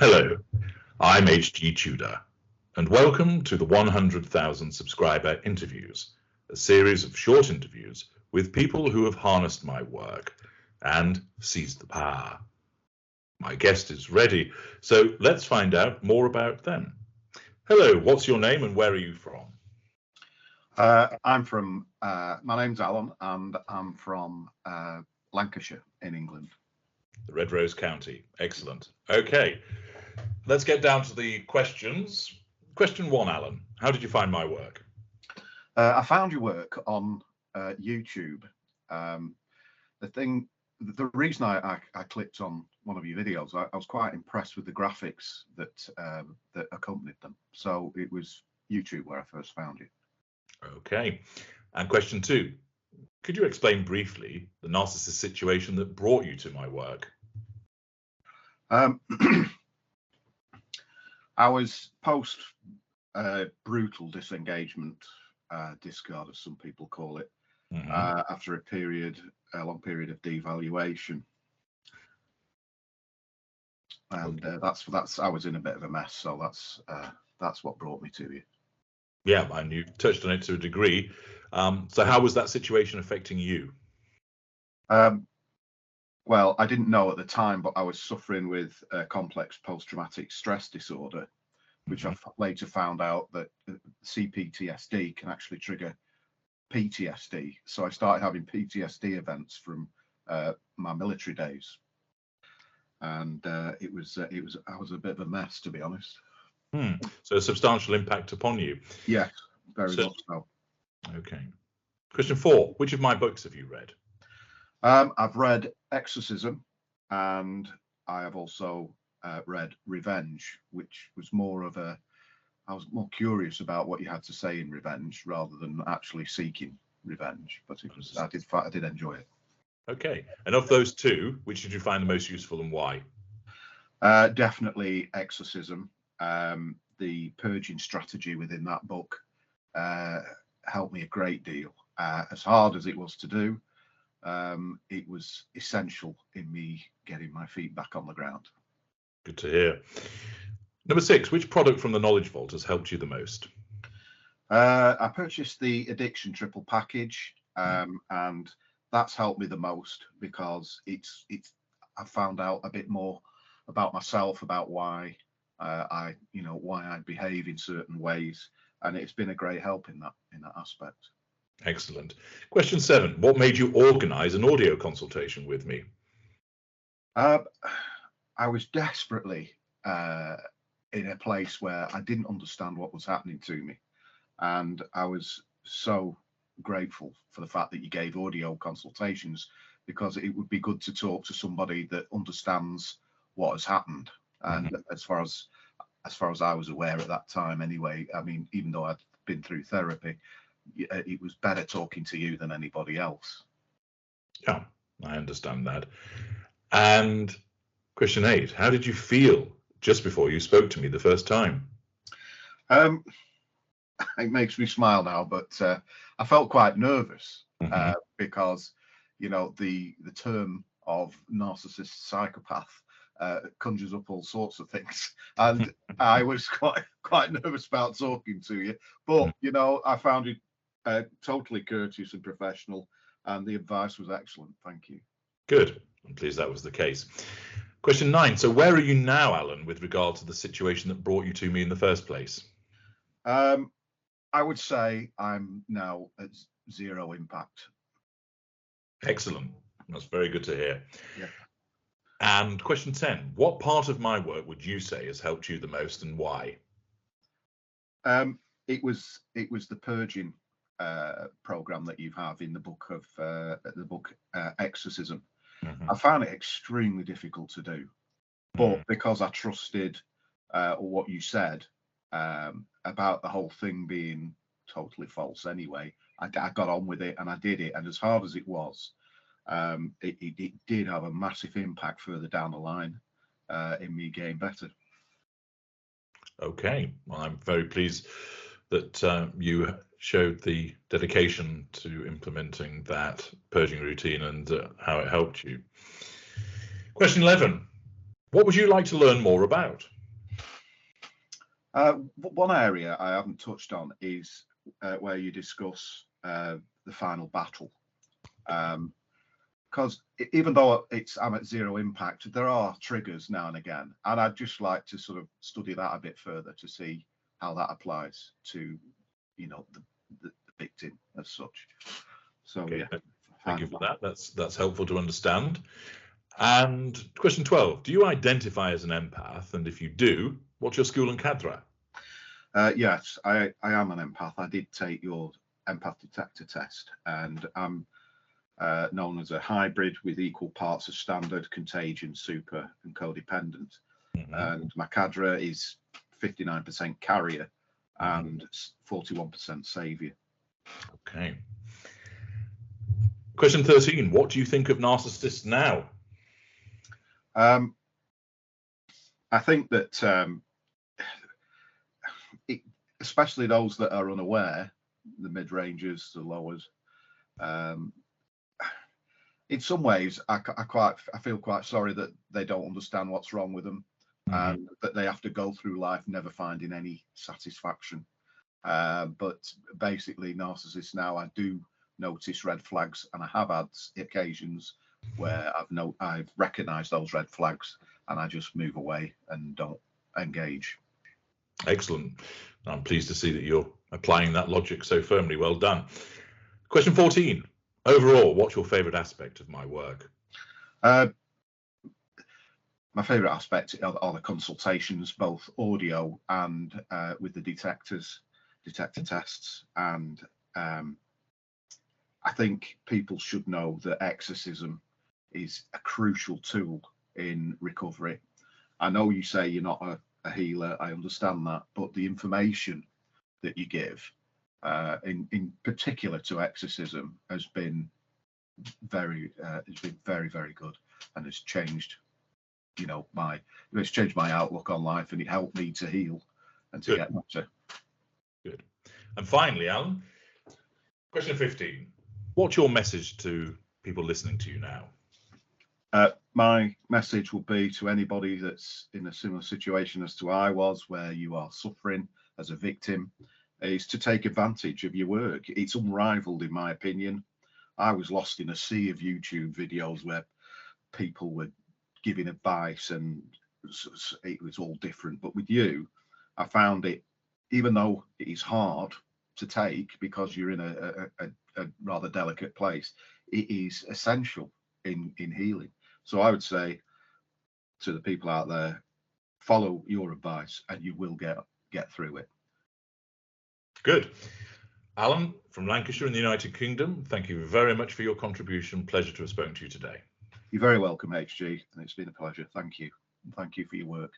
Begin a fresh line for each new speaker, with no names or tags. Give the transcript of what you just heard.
Hello, I'm H.G. Tudor, and welcome to the 100,000 subscriber interviews, a series of short interviews with people who have harnessed my work and seized the power. My guest is ready, so let's find out more about them. Hello, what's your name and where are you from?
My name's Alan, and I'm from Lancashire in England.
The Red Rose County. Excellent. Okay, let's get down to the questions. Question 1, Alan. How did you find my work?
I found your work on YouTube. The reason I clicked on one of your videos, I was quite impressed with the graphics that accompanied them. So it was YouTube where I first found you.
Okay. And question 2. Could you explain briefly the narcissist situation that brought you to my work?
I was post brutal disengagement, discard as some people call it, after a long period of devaluation, and that's I was in a bit of a mess, so that's what brought me to you.
Yeah, and you touched on it to a degree. So how was that situation affecting you?
Well, I didn't know at the time, but I was suffering with complex post-traumatic stress disorder, which I later found out that CPTSD can actually trigger PTSD. So I started having PTSD events from my military days, and I was a bit of a mess, to be honest.
So a substantial impact upon you.
Yes, very much so.
Okay. Question 4. Which of my books have you read?
I've read Exorcism, and I have also read Revenge, which was I was more curious about what you had to say in Revenge rather than actually seeking revenge. But I did enjoy it.
Okay. And of those two, which did you find the most useful and why?
Definitely Exorcism. The purging strategy within that book helped me a great deal. As hard as it was to do, it was essential in me getting my feet back on the ground.
Good to hear. Number 6, which product from the Knowledge Vault has helped you the most?
I purchased the Addiction Triple Package, and that's helped me the most because I found out a bit more about myself, about why I behave in certain ways, and it's been a great help in that aspect.
Excellent. Question 7. What made you organise an audio consultation with me?
I was desperately in a place where I didn't understand what was happening to me, and I was so grateful for the fact that you gave audio consultations, because it would be good to talk to somebody that understands what has happened. And as far as I was aware at that time anyway, I mean, even though I'd been through therapy, it was better talking to you than anybody else.
Yeah, I understand that. And question 8, how did you feel just before you spoke to me the first time?
It makes me smile now, but I felt quite nervous because, the term of narcissist psychopath conjures up all sorts of things, and I was quite nervous about talking to you, but I found it totally courteous and professional, and the advice was excellent. Thank you.
Good. I'm pleased that was the case. Question 9. So where are you now, Alan, with regard to the situation that brought you to me in the first place?
I would say I'm now at 0 impact.
Excellent. That's very good to hear.
Yeah.
And question 10. What part of my work would you say has helped you the most, and why?
It was the purging program that you have in the book Exorcism. I found it extremely difficult to do, but because I trusted what you said about the whole thing being totally false anyway, I got on with it and I did it, and as hard as it was, it did have a massive impact further down the line in me getting better.
Okay, well, I'm very pleased that you showed the dedication to implementing that purging routine and how it helped you. Question 11. What would you like to learn more about?
One area I haven't touched on is where you discuss the final battle. Because even though I'm at zero impact, there are triggers now and again, and I'd just like to sort of study that a bit further to see how that applies to, you know, the victim as such. So
okay.
Yeah,
thank you for that. That's helpful to understand. And question 12: do you identify as an empath? And if you do, what's your school and cadre?
Yes, I am an empath. I did take your empath detector test, and I'm known as a hybrid with equal parts of standard, contagion, super, and codependent. And my cadre is 59% carrier and 41% savior.
Okay. Question 13: what do you think of narcissists now?
I think that especially those that are unaware, the mid-rangers, the lowers, in some ways, I feel quite sorry that they don't understand what's wrong with them, and that they have to go through life never finding any satisfaction. But basically, narcissists now, I do notice red flags, and I have had occasions where I've recognised those red flags, and I just move away and don't engage.
Excellent. I'm pleased to see that you're applying that logic so firmly. Well done. Question 14: overall, what's your favourite aspect of my work?
My favourite aspect are the consultations, both audio and with the detector tests. And I think people should know that exorcism is a crucial tool in recovery. I know you say you're not a healer, I understand that, but the information that you give, in particular to exorcism, has been very, very good, and has changed, you know, it's changed my outlook on life, and it helped me to heal and to get better.
Good. And finally, Alan, question 15: what's your message to people listening to you now?
My message will be to anybody that's in a similar situation as to I was, where you are suffering as a victim, is to take advantage of your work. It's unrivaled, in my opinion. I was lost in a sea of YouTube videos where people were giving advice, and it was all different. But with you, I found it, even though it is hard to take because you're in a rather delicate place, it is essential in healing. So I would say to the people out there, follow your advice and you will get through it.
Good. Alan from Lancashire in the United Kingdom, thank you very much for your contribution. Pleasure to have spoken to you today.
You're very welcome, HG, and it's been a pleasure. Thank you. Thank you for your work.